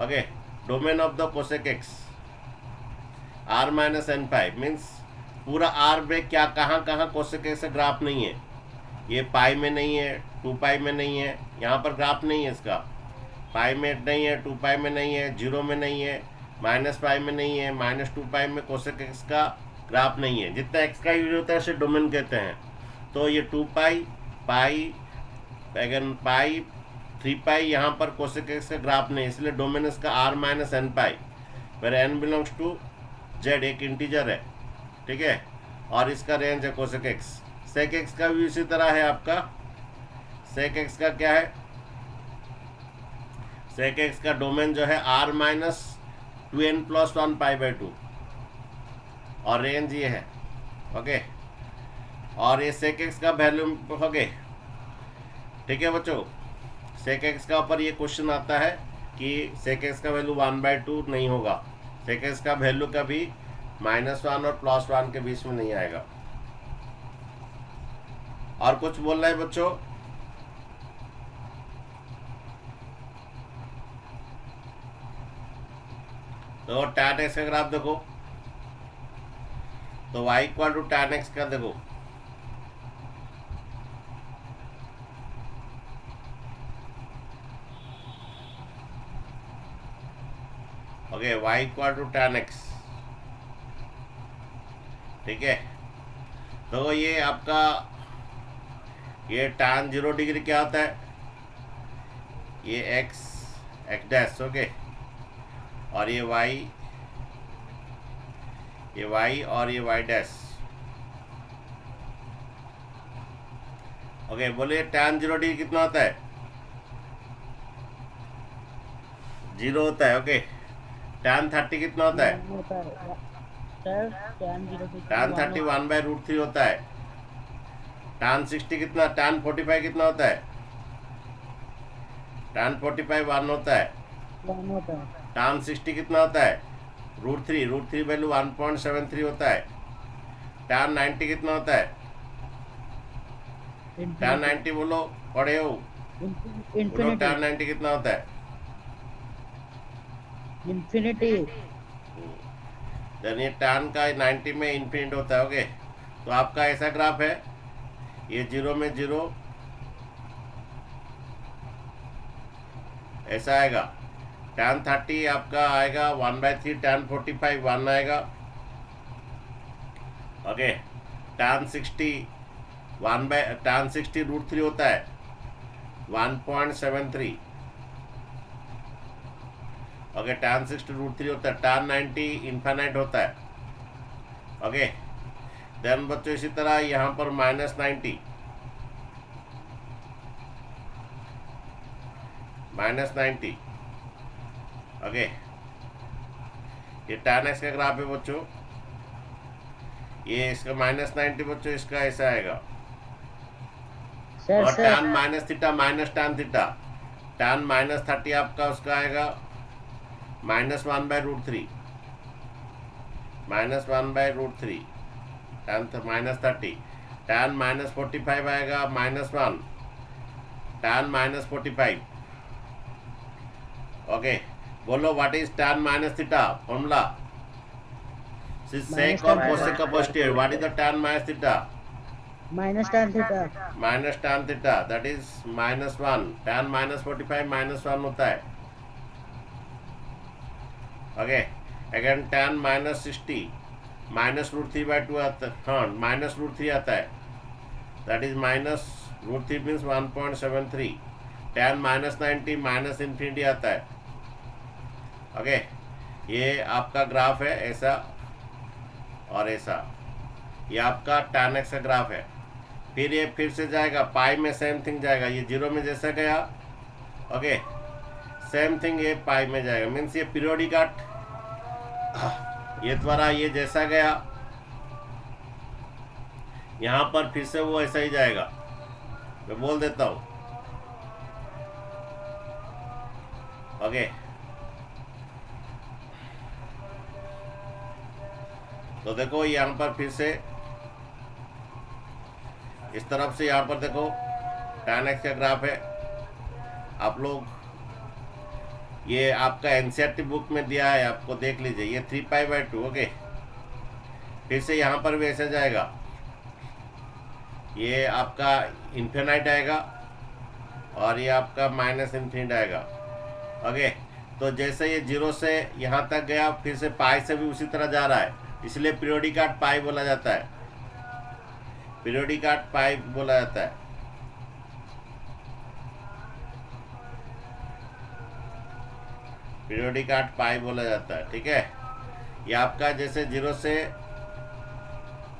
Okay, domain of the cosec x r - n π means पूरा r में क्या कहाँ कहाँ कोसेक एक्स का ग्राफ नहीं है। ये पाई में नहीं है, 2 पाई में नहीं है, यहाँ पर ग्राफ नहीं है इसका। पाई में नहीं है, 2 पाई में नहीं है, 0 में नहीं है, -π में नहीं है, -2 पाई में कोसेक एक्स का ग्राफ नहीं है। जितना एक्स का यूज होता है उसे डोमेन कहते हैं। तो ये 2 पाई, पाई, अगेन पाई, 3 पाई, यहाँ पर कोसेक एक्स का ग्राफ नहीं, इसलिए डोमेन इसका r - n π, where n belongs to z, एक इंटीजर है। ठीक है, और इसका रेंज है कोसेक एक्स। सेक एक्स का भी इसी तरह है आपका। सेक एक्स का क्या है, सेक एक्स का डोमेन जो है r minus 2n plus 1 pi by 2 और रेंज ये है। ओके, और ये सेक एक्स का वैल्यू हो गए। ठीक है बच्चों, सेक एक्स का ऊपर ये क्वेश्चन आता है कि सेक एक्स का वैल्यू 1/2 नहीं होगा। सेक एक्स का वैल्यू कभी -1 और +1 के बीच में नहीं आएगा। और कुछ बोल रहे हैं बच्चों? तो tan x का ग्राफ देखो, तो y equal to tan x का देखो, okay, y equal to tan x। ठीक है, तो ये आपका ये tan 0 डिग्री क्या होता है, ये x डैश, ओके, और ये y और ये y डैश। ओके, बोलिए tan 0 डिग्री कितना होता है? 0 होता है। ओके, tan 30 कितना होता है? सर tan 30 1/√3 होता है। tan 60 कितना, tan 45 कितना होता है? tan 45 1 होता है। tan 60 कितना होता है? √3 वैल्यू 1.73 होता है। tan 90 कितना होता है? tan 90 बोलो, पढ़े हो? बोलो tan 90 कितना होता है? इंफिनिटी। यानी tan का 90 में इन्फिनिट होता है। ओके, तो आपका ऐसा ग्राफ है, ये 0 में 0 ऐसा आएगा। tan 30 आपका आएगा 1/3, tan 45 1 आएगा। ओके, tan 60 √3 होता है 1.73। ओके, tan 60 √3 होता है। tan 90 इन्फाइनाइट होता है। ओके, देन बच्चों इसी तरह यहाँ पर -90 ओके, ये tan x का ग्राफ है बच्चों, ये इसका -90 बच्चों, इसका ऐसा आएगा। और tan minus theta minus tan theta, tan -30 आपका उसका आएगा -1/√3 tan -30, tan -45 आएगा -1, tan -45। ओके, बोलो what is tan -theta formula? sec और cosec का posterior, what is the tan -theta? -tan theta। that is -1। tan -45 -1 होता है। ओके, अगेन tan -60 -√3/2 आता है। हाँ, -√3 आता है, दैट इज -√3 मीन्स 1.73। tan -90 -∞ आता है। ओके, ये आपका ग्राफ है ऐसा और ऐसा, ये आपका tan x का ग्राफ है। फिर ये फिर से जाएगा पाई में, सेम थिंग जाएगा। ये 0 में जैसा गया, ओके, सेम थिंग ये पाई में जाएगा। मीन्स ये पीरियोडिक ये द्वारा ये जैसा गया यहाँ पर फिर से वो ऐसा ही जाएगा। मैं बोल देता हूँ। ओके, तो देखो यहाँ पर फिर से इस तरफ से यहाँ पर देखो tan x का ग्राफ है। आप लोग ये आपका एनसीईआरटी बुक में दिया है, आपको देख लीजिए। ये 3π/2। ओके, फिर से यहाँ पर भी ऐसा जाएगा, ये आपका इन्फिनाइट आएगा और ये आपका -∞ आएगा। ओके, तो जैसे ये 0 से यहाँ तक गया, फिर से पाई से भी उसी तरह जा रहा है, इसलिए पीरियोडिक आर्ट पाई बोला जाता है। पीरियोडिक आर्ट पाई बोला जाता है। पीरियोडिक आर्ट पाई बोला जाता है। ठीक है, ये आपका जैसे 0 से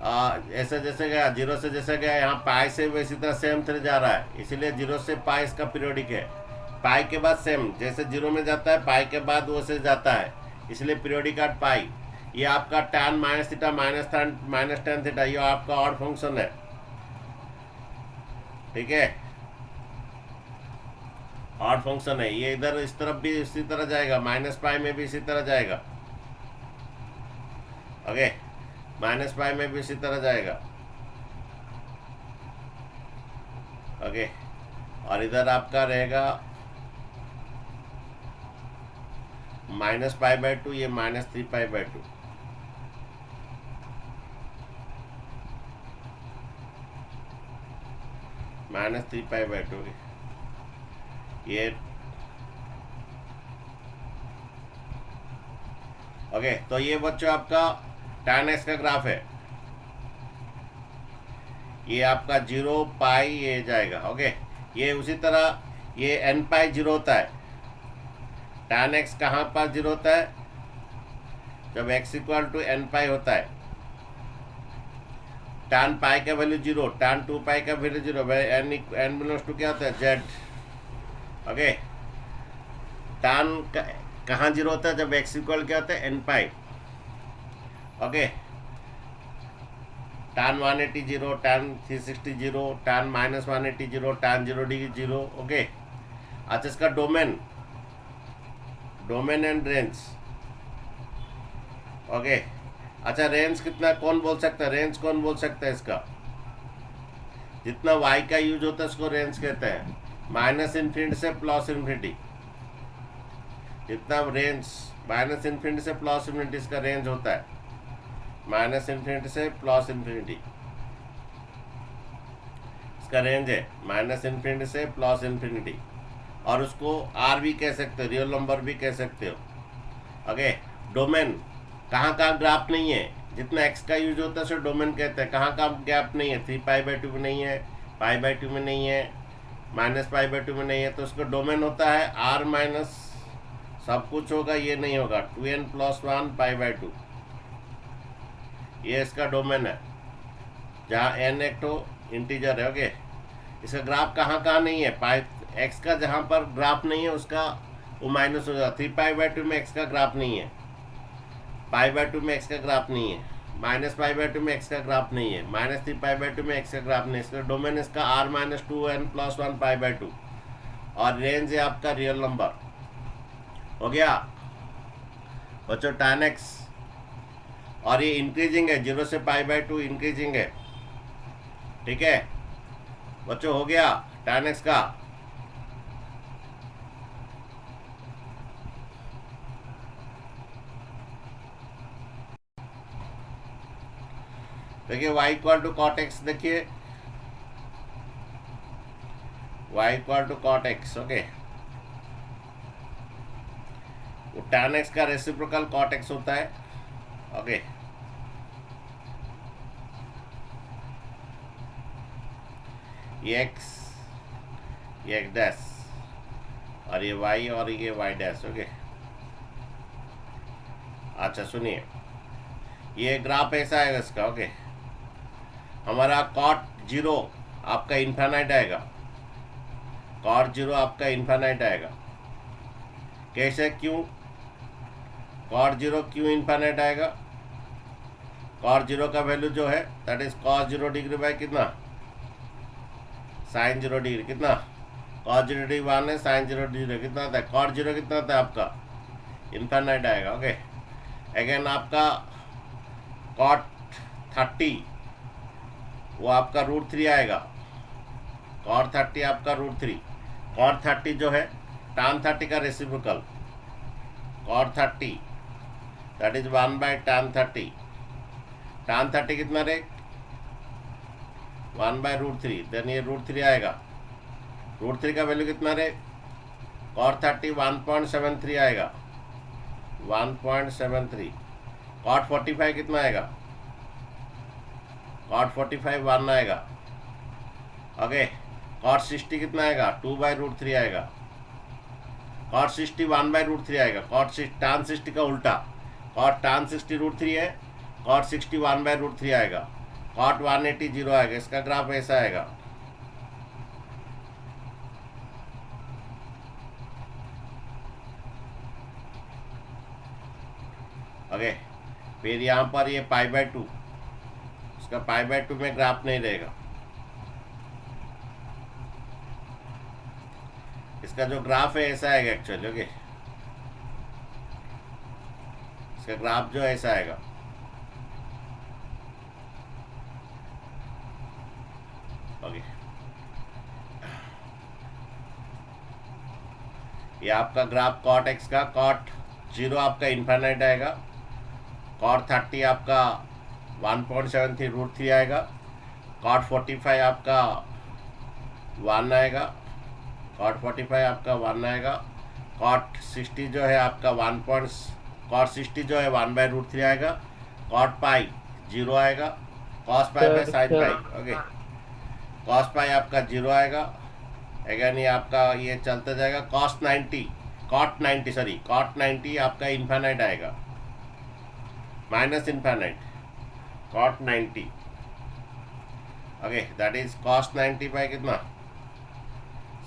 ऐसे जैसे गया जीरो से जैसे गया यहाँ पाई से इसी तरह सेम थ्री जा रहा है, इसीलिए जीरो से पाई इसका पीरियोडिक है। पाई के बाद सेम जैसे जीरो में जाता है पाई के बाद वो से जाता है, इसलिए पीरियोडिक एट पाई। ये आपका tan minus theta minus tan theta ये आपका ऑड फंक्शन है, ठीक है, ऑड फंक्शन है। ये इधर इस तरफ भी इसी तरह जाएगा, माइनस पाई में भी इसी तरह जाएगा, ओके, माइनस पाई में भी इसी तरह जाएगा, ओके। और इधर आपका रहेगा माइनस पाई बाई टू, ये minus three pi by to, minus three pi by to, ये ओके। तो ये बच्चों आपका tan x का ग्राफ है, ये आपका जीरो पाई ये जाएगा, ओके। ये उसी तरह ये n पाई जीरो होता है, tan x कहाँ पर जीरो होता है, जब x equal to n pi होता है, tan पाई का value zero, tan two pi का value zero, n belongs to क्या होता है z, ओके। tan कहाँ जीरो होता है, जब x इक्वल क्या होता है n pi, okay. tan 180 zero, tan 360 zero, tan minus 180 zero, tan 0 degree zero, okay. अच्छा इसका डोमेन एंड रेंज, ओके। अच्छा रेंज कितना कौन बोल सकता है, रेंज कौन बोल सकता है इसका, जितना y का यूज होता है उसको रेंज कहते हैं, माइनस इन्फिनिटी से प्लस इन्फिनिटी, जितना रेंज माइनस इन्फिनिटी से प्लस इन्फिनिटी इसका रेंज होता है, माइनस इन्फिनिटी से प्लस इन्फिनिटी इसका रेंज है, माइनस इन्फिनिटी से प्लस इन्फिनिटी। और उसको आर भी कह सकते हो, रियल नंबर भी कह सकते हो, ओके। डोमेन कहाँ कहाँ ग्राफ नहीं है, जितना एक्स का यूज होता है उसे डोमेन कहते हैं, कहाँ कहाँ गैप नहीं है, थ्री पाई बाई टू में नहीं है, पाई बाई टू में नहीं है, माइनस पाई बाई टू में नहीं है, तो उसका डोमेन होता है आर माइनस सब कुछ होगा, ये नहीं होगा, 2n plus 1 pi by to, ये इसका डोमेन है, जहाँ n एक तो इंटीजर है, ओके। इसका ग्राफ कहाँ कहाँ नहीं है, पाई एक्स का जहाँ पर ग्राफ नहीं है उसका वो माइनस हो जाता, थ्री पाई बाई टू में एक्स का ग्राफ नहीं है, पाई बाई टू में एक्स का ग्राफ नहीं है, माइनस पाई बाई टू में एक्स का ग्राफ नहीं है, minus three pi by two में एक्स का ग्राफ नहीं है। इसका डोमेन इसका R minus 2n plus 1 pi by two, और रेंज है आपका रियल नंबर, हो गया बच्चों tan x। और ये इंक्रीजिंग है, जीरो से पाई बाई टू इंक्रीजिंग है, ठीक है बच्चों, हो गया tan x का। देखिए y equal to cot x, देखिए y equal to cot x, okay. tan x का रेसिप्रोकल कॉट एक्स होता है, ओके। ये x डैश और ये y और ये y डैश, ओके। अच्छा सुनिए, ये ग्राफ ऐसा आएगा इसका, ओके। हमारा कॉट जीरो आपका इन्फानाइट आएगा, कॉट जीरो आपका इन्फानाइट आएगा, कैसे क्यों, कॉट जीरो क्यों इन्फानाइट आएगा, कॉट जीरो का वैल्यू जो है that is cos 0 degree by कितना, साइन 0 डिग्री, कितना कॉस 0 डिग्री 1 है, साइन 0 डिग्री कितना आता है, कॉट जीरो कितना आता है आपका इन्फानाइट आएगा, ओके। अगेन आपका कॉट 30 वो आपका √3 आएगा, कॉट 30 आपका √3, कॉट 30 जो है tan 30 का reciprocal, cot 30 that is 1 by tan 30, tan 30 कितना रे 1 बाय √3, देन ये √3 आएगा, √3 का वैल्यू कितना रे, कॉट 30 1.73 आएगा, 1.73, कॉट 45 कितना आएगा, कॉट 45 1 आएगा, ओके। कॉट 60 कितना आएगा, 2 बाय √3 आएगा, कॉट 60 1 बाय √3 आएगा, कॉट tan 60 का उल्टा, कॉट tan 60 √3 है, कॉट 60 1 बाय √3 आएगा, कॉट 180 जीरो आएगा, इसका ग्राफ ऐसा आएगा। ओके, फिर यहाँ पर ये π/2, इसका π/2 में ग्राफ नहीं रहेगा। इसका जो ग्राफ है ऐसा आएगा एक्चुअली। ओके, इसका ग्राफ जो ऐसा आएगा। ओके, ये आपका ग्राफ कॉट एक्स का, कॉट 0 आपका इन्फाइनाइट आएगा, कॉट 30 आपका 1.73√3 आएगा, कॉट 45 आपका 1 आएगा, कॉट 45 आपका 1 आएगा, कॉट 60 जो है आपका कॉट 60 जो है 1/√3 आएगा, कॉट पाई 0 आएगा, cos pi by sine pi. Okay, cos pi आपका 0 आएगा। अगेन ये आपका ये चलता जाएगा। कॉट 90 आपका इन्फाइनाइट आएगा, minus infinite, cot 90। Okay, that is cos 90 by कितना,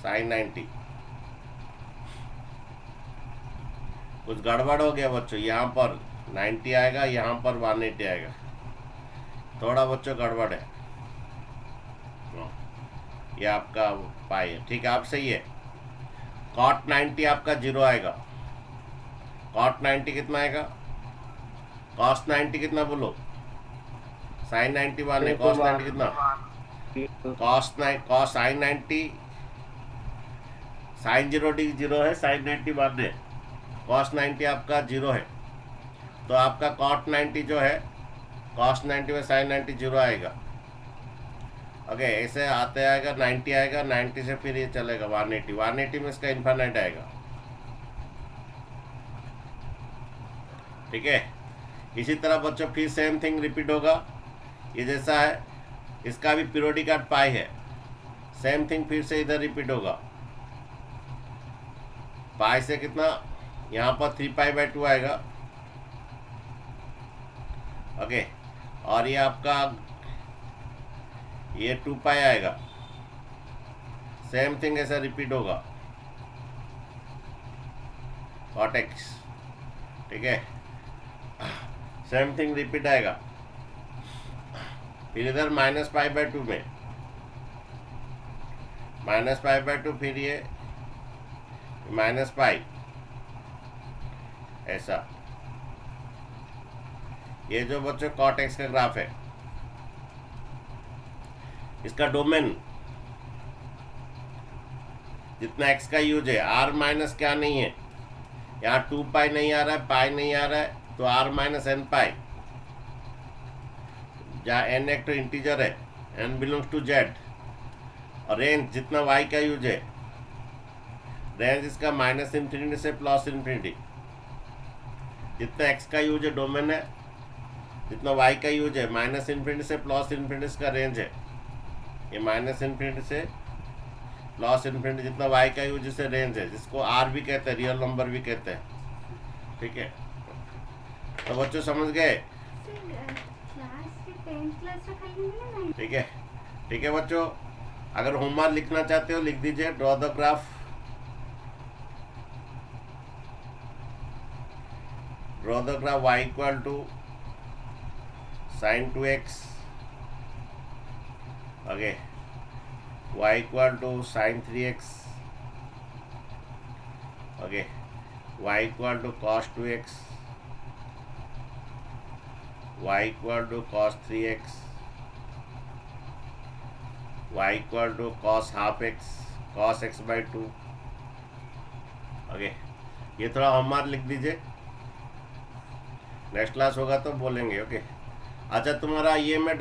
साइन 90। कुछ गड़बड़ हो गया बच्चों, यहाँ पर 90 आएगा, यहाँ पर 180 आएगा, थोड़ा बच्चों गड़बड़ है। ये आपका पाई है, ठीक है, आप सही है। कॉट 90 आपका 0 आएगा, कॉट 90 कितना आएगा, कॉस 90 कितना बोलो, साइन 90 1 है, कॉस 90 कितना, कॉस साइन 90, साइन 0 है, साइन 90 1 है, कॉस 90 आपका 0 है, तो आपका कॉट 90 जो है, कॉस 90 में साइन 90 0 आएगा। ओके, ऐसे आते आएगा 90 आएगा, 90 से फिर ये चलेगा 180 में इसका इन्फाइनाइट आएगा। ठीक है, इसी तरह बच्चों फिर सेम थिंग रिपीट होगा। ये जैसा है, इसका भी पीरियोडिक कार्ड पाई है, सेम थिंग फिर से इधर रिपीट होगा। पाई से कितना, यहाँ पर 3π/2 आएगा। ओके, और ये आपका ये 2π आएगा, सेम थिंग ऐसा रिपीट होगा, कॉट एक्स। ठीक है, सेम थिंग रिपीट आएगा। फिर इधर -π/2 में -π/2, फिर ये -π, ऐसा। ये जो बच्चों कॉट एक्स का ग्राफ है, इसका डोमेन जितना एक्स का यूज है, आर माइनस क्या नहीं है, यहाँ 2π नहीं आ रहा है, पाई नहीं आ रहा है, तो r - n π, जहाँ n एक तो इंटीजर है, n बिलोंग्स टू z, और रेंज जितना y का यूज है, रेंज इसका -∞ से +∞, जितना x का यूज है डोमेन है, जितना y का यूज है, -∞ से +∞ इसका रेंज है। ये -∞ से +∞, जितना y का यूज से रेंज है, जिसको r भी कहते हैं, रियल नंबर भी कहते हैं। ठीक है, तो बच्चों समझ गए। ठीक है, ठीक है बच्चों, अगर होमवर्क लिखना चाहते हो लिख दीजिए। Draw the graph, draw the graph y = sin 2x, okay, y = sin 3x, okay, y = cos 2x, y = cos 3x, y = cos ½ x, cos x/2। Okay, ये थोड़ा होमवर्क लिख दीजिए, नेक्स्ट क्लास होगा तो बोलेंगे। ओके, अच्छा, तुम्हारा ये मैं